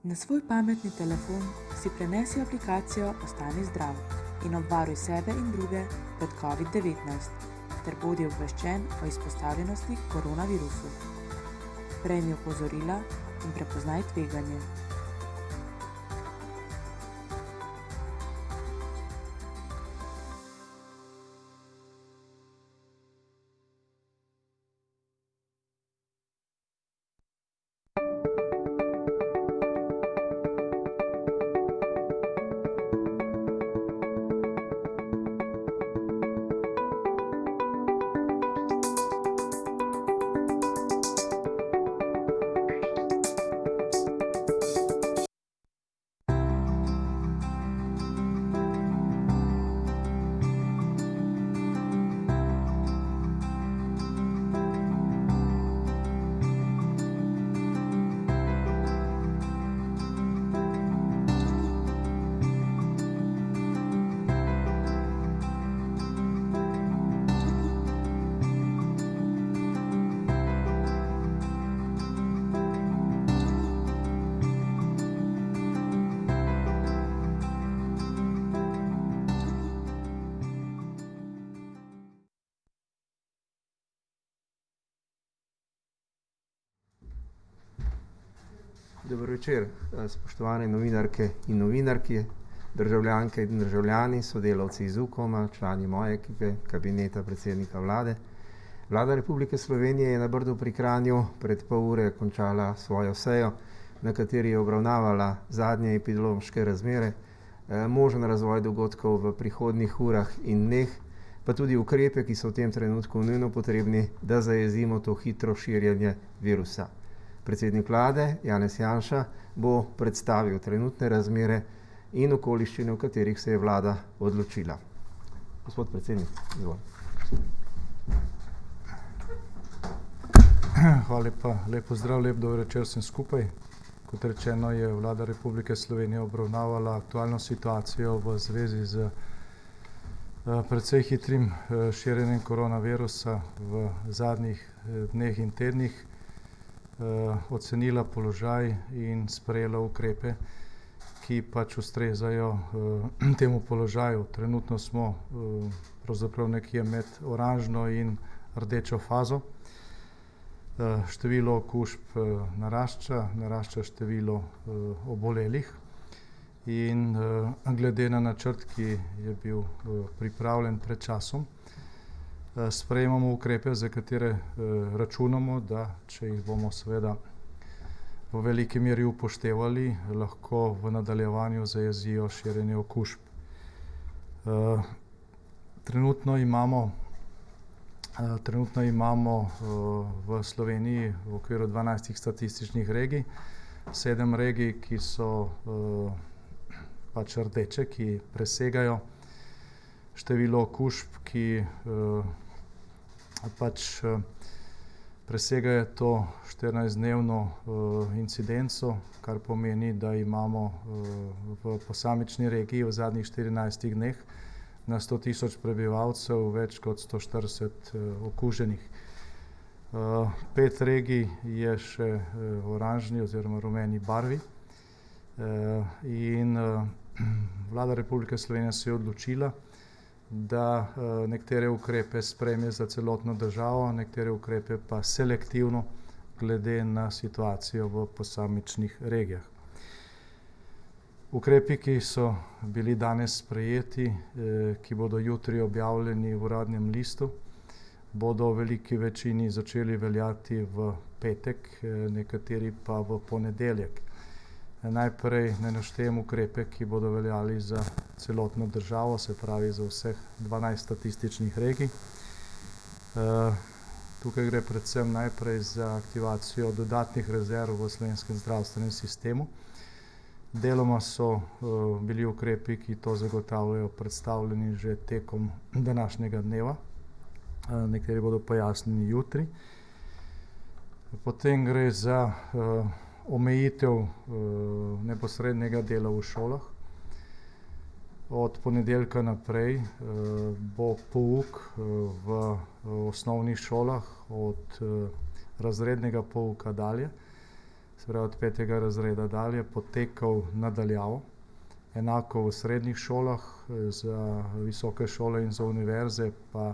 Na svoj pametni telefon si prenesi aplikacijo Ostani zdrav in obvaruj sebe in druge pred COVID-19 ter bodi obveščen o izpostavljenosti koronavirusu. Prejmi opozorila in prepoznaj tveganje. Dober večer, spoštovane novinarke in novinarki, državljanke in državljani, sodelavci iz Ukoma, člani moje ekipe, kabineta predsednika vlade. Vlada Republike Slovenije je na Brdu pri Kranju pred pol ure končala svojo sejo, na kateri je obravnavala zadnje epidemiološke razmere, možen razvoj dogodkov v prihodnjih urah in dneh, pa tudi ukrepe, ki so v tem trenutku nujno potrebni, da zajezimo to hitro širjenje virusa. Predsednik vlade Janez Janša bo predstavil trenutne razmere in okoliščine, v katerih se je vlada odločila. Gospod predsednik, izvolite. Hvala lepa, lep pozdrav, lep dober večer vsem skupaj. Kot rečeno, je Vlada Republike Slovenije obravnavala aktualno situacijo v zvezi z precej hitrim širjenjem koronavirusa v zadnjih dneh in tednih, ocenila položaj in sprejela ukrepe, ki pač ustrezajo temu položaju. Trenutno smo pravzaprav nekje med oranžno in rdečo fazo. Število okužb narašča število obolelih in glede na načrt, ki je bil pripravljen pred časom, sprejemamo ukrepe, za katere računamo, da če jih bomo seveda v veliki meri upoštevali, lahko v nadaljevanju zajezijo širjenje okužb. Trenutno imamo v Sloveniji v okviru 12 statističnih regij, 7 regij, ki so pač rdeče, ki presegajo število okužb, ki pač presegajo to 14-dnevno incidenco, kar pomeni, da imamo v posamični regiji v zadnjih 14 dneh na 100.000 prebivalcev več kot 140 okuženih. 5 regij je še v oranžni oziroma rumeni barvi in Vlada Republike Slovenije se je odločila, da nekatere ukrepe sprejme za celotno državo, nekatere ukrepe pa selektivno glede na situacijo v posamičnih regijah. Ukrepi, ki so bili danes sprejeti, ki bodo jutri objavljeni v Uradnem listu, bodo v veliki večini začeli veljati v petek, nekateri pa v ponedeljek. Najprej naj naštejem ukrepe, ki bodo veljali za celotno državo, se pravi za vseh 12 statističnih regij. Tukaj gre predvsem najprej za aktivacijo dodatnih rezerv v slovenskem zdravstvenem sistemu. Deloma so bili ukrepi, ki to zagotavljajo, predstavljeni že tekom današnjega dneva. Nekateri bodo pojasnjeni jutri. Potem gre za omejitev neposrednega dela v šolah. Od ponedeljka naprej bo pouk v osnovnih šolah od razrednega pouka dalje se pravi od 5. razreda dalje, potekal nadaljavo. Enako v srednjih šolah, za visoke šole in za univerze pa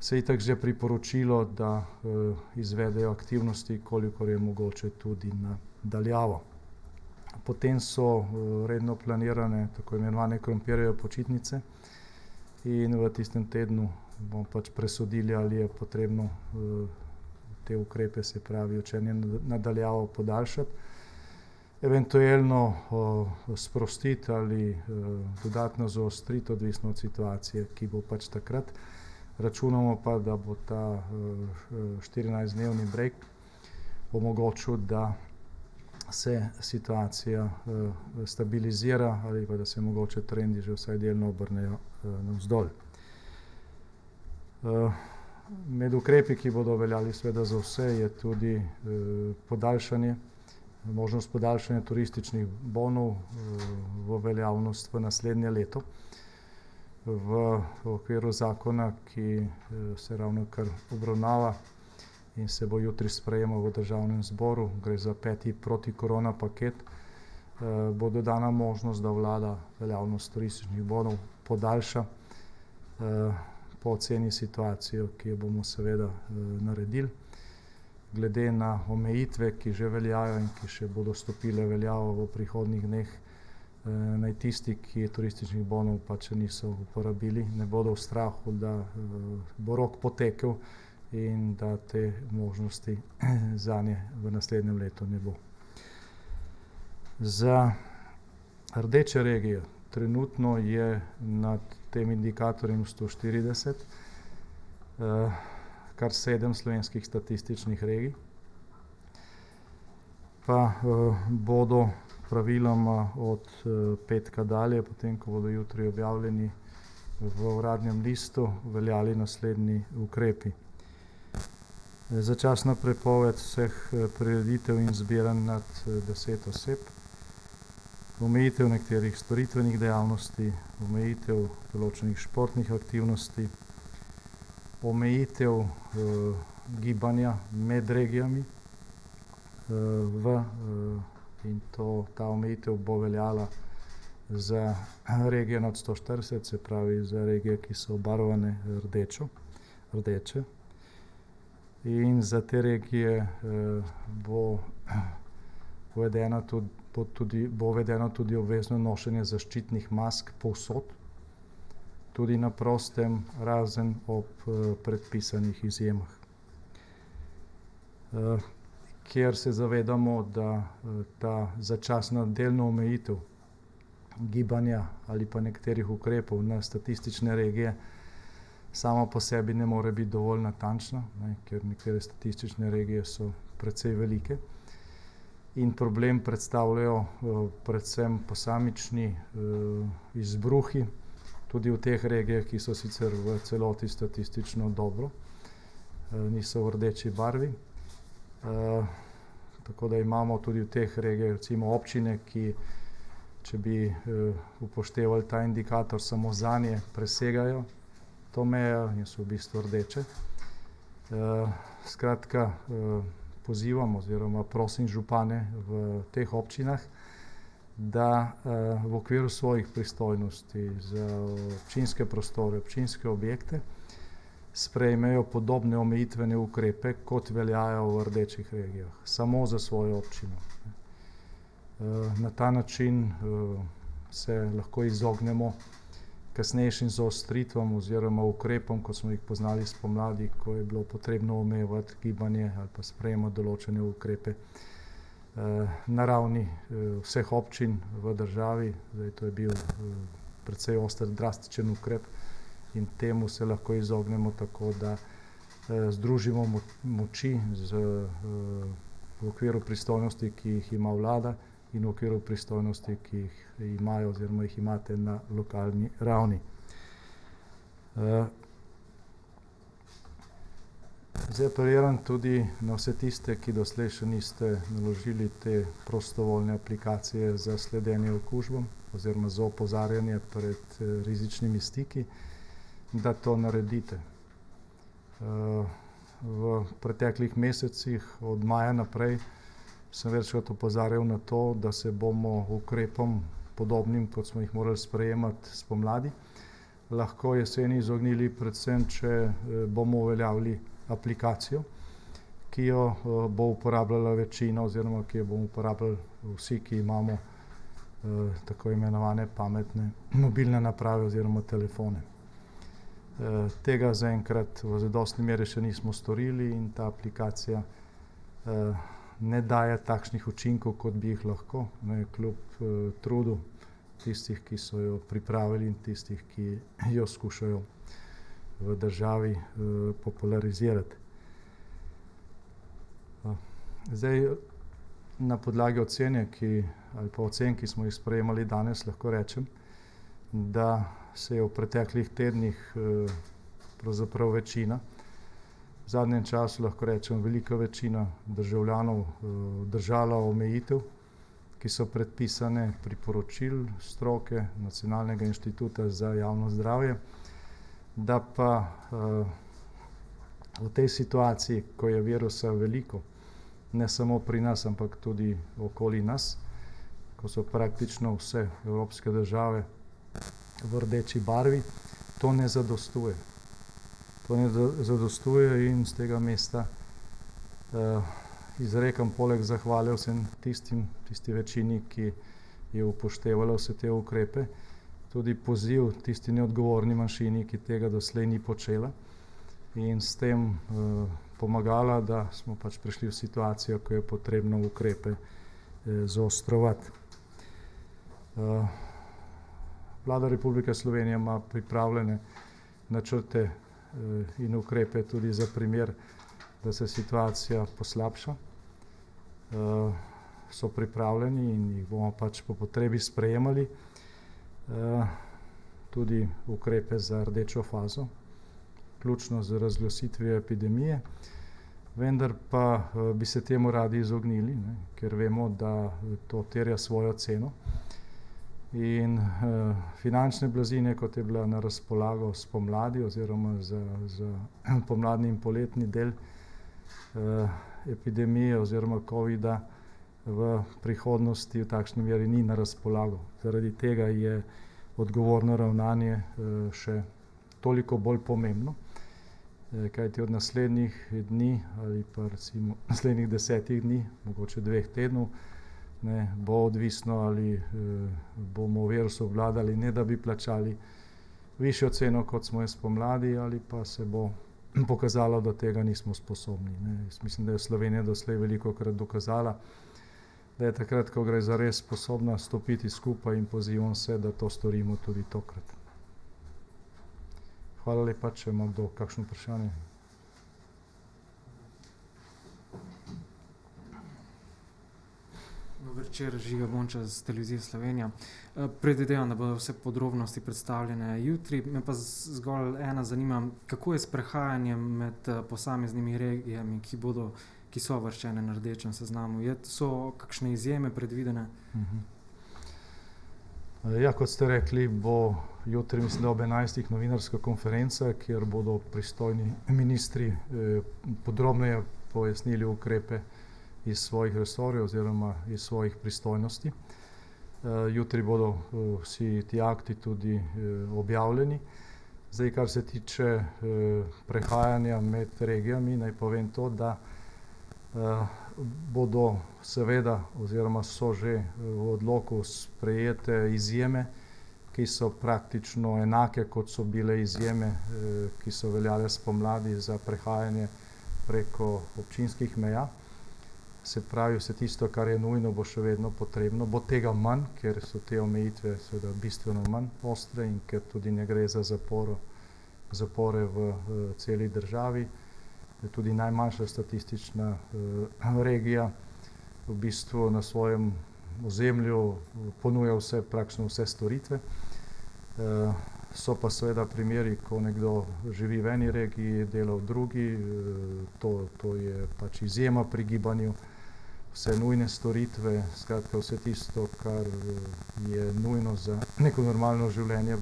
se je itak že priporočilo, da izvedejo aktivnosti, kolikor je mogoče tudi na daljavo. Potem so redno planirane tako imenovane krompirjeve počitnice in v tistem tednu bomo pač presodili, ali je potrebno te ukrepe, se pravi učenje na daljavo, podaljšati, eventuelno sprostiti ali dodatno zaostriti, odvisno od situacije, ki bo pač takrat. Računamo pa, da bo ta 14-dnevni break omogočil, da se situacija stabilizira ali pa da se mogoče trendi že vsaj delno obrnejo navzdol. Med ukrepi, ki bodo veljali seveda za vse, je tudi možnost podaljšanja turističnih bonov v veljavnost v naslednje leto. V okviru zakona, ki se ravnokar obravnava in se bo jutri sprejemal v Državnem zboru, gre za 5. protikorona paket, bo dodana možnost, da vlada veljavnost turističnih bonov podaljša po oceni situacijo, ki jo bomo seveda naredili. Glede na omejitve, ki že veljajo in ki še bodo stopile veljavo v prihodnjih dneh, naj tisti, ki turističnih bonov pač niso uporabili, ne bodo v strahu, da bo rok potekel in da te možnosti zanje v naslednjem letu ne bo. Za rdeče regije trenutno je nad tem indikatorjem 140, kar 7 slovenskih statističnih regij, pa bodo praviloma od petka dalje, potem ko bodo jutri objavljeni v Uradnem listu, veljali naslednji ukrepi. Začasna prepoved vseh prireditev in zbiranj nad 10 oseb, omejitev nekaterih storitvenih dejavnosti, omejitev določenih športnih aktivnosti, omejitev gibanja med regijami in ta omejitev bo veljala za regije nad 140, se pravi za regije, ki so obarvane rdeče. In za te regije bo uvedeno tudi obvezno nošenje zaščitnih mask povsod, tudi na prostem, razen ob predpisanih izjemah. Ker se zavedamo, da ta začasna delna omejitev gibanja ali pa nekaterih ukrepov na statistične regije sama po sebi ne more biti dovolj natančna, ker nekatere statistične regije so precej velike in problem predstavljajo predvsem posamični izbruhi, tudi v teh regijah, ki so sicer v celoti statistično dobro, niso v rdeči barvi. Tako da imamo tudi v teh regijah recimo občine, ki če bi upoštevali ta indikator samo zanje, presegajo to mejo in so v bistvu rdeče. Skratka, pozivam oziroma prosim župane v teh občinah, da v okviru svojih pristojnosti za občinske prostore, občinske objekte sprejmejo podobne omejitvene ukrepe, kot veljajo v rdečih regijah, samo za svojo občino. Na ta način se lahko izognemo kasnejšim zaostritvam oziroma ukrepom, kot smo jih poznali spomladi, ko je bilo potrebno omejevati gibanje ali pa sprejemati določene ukrepe na ravni vseh občin v državi. Zdaj, to je bil precej oster, drastičen ukrep in temu se lahko izognemo tako, da združimo moči v okviru pristojnosti, ki jih ima vlada, in v okviru pristojnosti, ki jih imajo oziroma jih imate na lokalni ravni. Zdaj apeliram tudi na vse tiste, ki doslej še niste naložili te prostovoljne aplikacije za sledenje okužbam oziroma za opozarjanje pred rizičnimi stiki, da to naredite. V preteklih mesecih, od maja naprej, sem večkrat opozarjal na to, da se bomo ukrepom podobnim, kot smo jih morali sprejemati spomladi, lahko jeseni izognili predvsem, če bomo uveljavili aplikacijo, ki jo bo uporabljala večina oziroma ki jo bomo uporabljali vsi, ki imamo tako imenovane pametne mobilne naprave oziroma telefone. Tega zaenkrat v zadostni meri še nismo storili in ta aplikacija ne daje takšnih učinkov, kot bi jih lahko, kljub trudu tistih, ki so jo pripravili in tistih, ki jo skušajo v državi popularizirati. Zdaj, na podlagi ocene, ali pa ocen, ki smo jih sprejemali danes, lahko rečem, da se je v preteklih tednih pravzaprav večina, v zadnjem času lahko rečem velika večina državljanov držala omejitev, ki so predpisane priporočil stroke Nacionalnega inštituta za javno zdravje, da pa v tej situaciji, ko je virusa veliko, ne samo pri nas, ampak tudi okoli nas, ko so praktično vse evropske države v rdeči barvi, to ne zadostuje. To ne zadostuje in z tega mesta izrekam poleg zahvale vsem tisti večini, ki je upoštevala vse te ukrepe, tudi poziv tisti neodgovorni manjšini, ki tega doslej ni počela in s tem pomagala, da smo pač prišli v situacijo, ko je potrebno ukrepe zaostrovati. Vlada Republike Slovenije ima pripravljene načrte in ukrepe tudi za primer, da se situacija poslabša. So pripravljeni in jih bomo pač po potrebi sprejemali. Tudi ukrepe za rdečo fazo, vključno z razglasitvijo epidemije, vendar pa bi se temu radi izognili, ker vemo, da to terja svojo ceno. In finančne blazine, kot je bila na razpolago spomladi oziroma za pomladni in poletni del epidemije oziroma covida, v prihodnosti v takšni meri ni na razpolago. Zaradi tega je odgovorno ravnanje še toliko bolj pomembno, kajti od naslednjih dni ali pa recimo naslednjih 10 dni, mogoče 2 tednov, bo odvisno, ali bomo virus obvladali, ne da bi plačali višjo ceno, kot smo jo spomladi, ali pa se bo pokazalo, da tega nismo sposobni. Jaz mislim, da je Slovenija doslej velikokrat dokazala, da je takrat, ko gre zares sposobna stopiti skupaj in pozivam se, da to storimo tudi tokrat. Hvala lepa, če ima kdo kakšno vprašanje. Dober večer, Žiga Bonča z Televizije Slovenija. Predvidevam, da bodo vse podrobnosti predstavljene jutri. Me pa zgolj ena zanima, kako je s prehajanjem med posameznimi regijami, ki so uvrščene na rdečem seznamu. So kakšne izjeme predvidene? Ja, kot ste rekli, bo jutri, mislim, da ob 11. novinarska konferenca, kjer bodo pristojni ministri podrobneje pojasnili ukrepe iz svojih resorjev oziroma iz svojih pristojnosti. Jutri bodo vsi ti akti tudi objavljeni. Zdaj, kar se tiče prehajanja med regijami, naj povem to, da bodo seveda oziroma so že v odloku sprejete izjeme, ki so praktično enake, kot so bile izjeme, ki so veljale spomladi za prehajanje preko občinskih meja. Se pravi, vse tisto, kar je nujno, bo še vedno potrebno, bo tega manj, ker so te omejitve seveda bistveno manj ostre in ker tudi ne gre za zapore v celi državi. Tudi najmanjša statistična regija v bistvu na svojem ozemlju ponuja praktično vse storitve. So pa seveda primeri, ko nekdo živi v eni regiji, dela v drugi, to je pač izjema pri gibanju, vse nujne storitve, skratka vse tisto, kar je nujno za neko normalno življenje,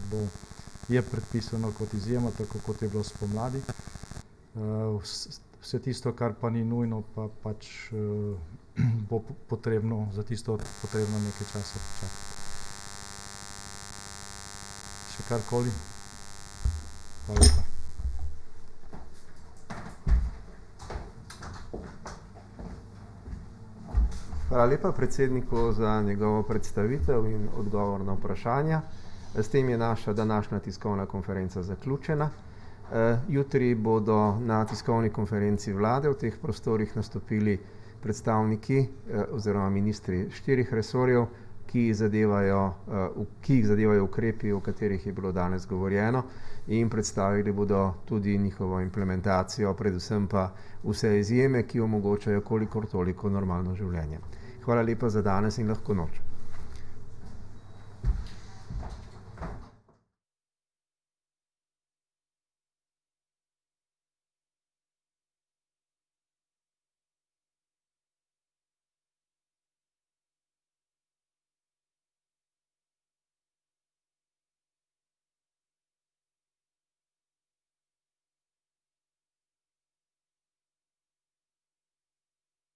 je predpisano kot izjema, tako kot je bilo spomladi. Vse tisto, kar pa ni nujno, pa pač bo potrebno za tisto potrebno nekaj časa počakati. Še karkoli? Hvala lepa. Hvala lepa predsedniku za njegovo predstavitev in odgovor na vprašanja. S tem je naša današnja tiskovna konferenca zaključena. Jutri bodo na tiskovni konferenci vlade v teh prostorih nastopili predstavniki oziroma ministri 4 resorjev, ki jih zadevajo ukrepi, o katerih je bilo danes govorjeno, in predstavili bodo tudi njihovo implementacijo, predvsem pa vse izjeme, ki omogočajo kolikor toliko normalno življenje. Hvala lepa za danes in lahko noč.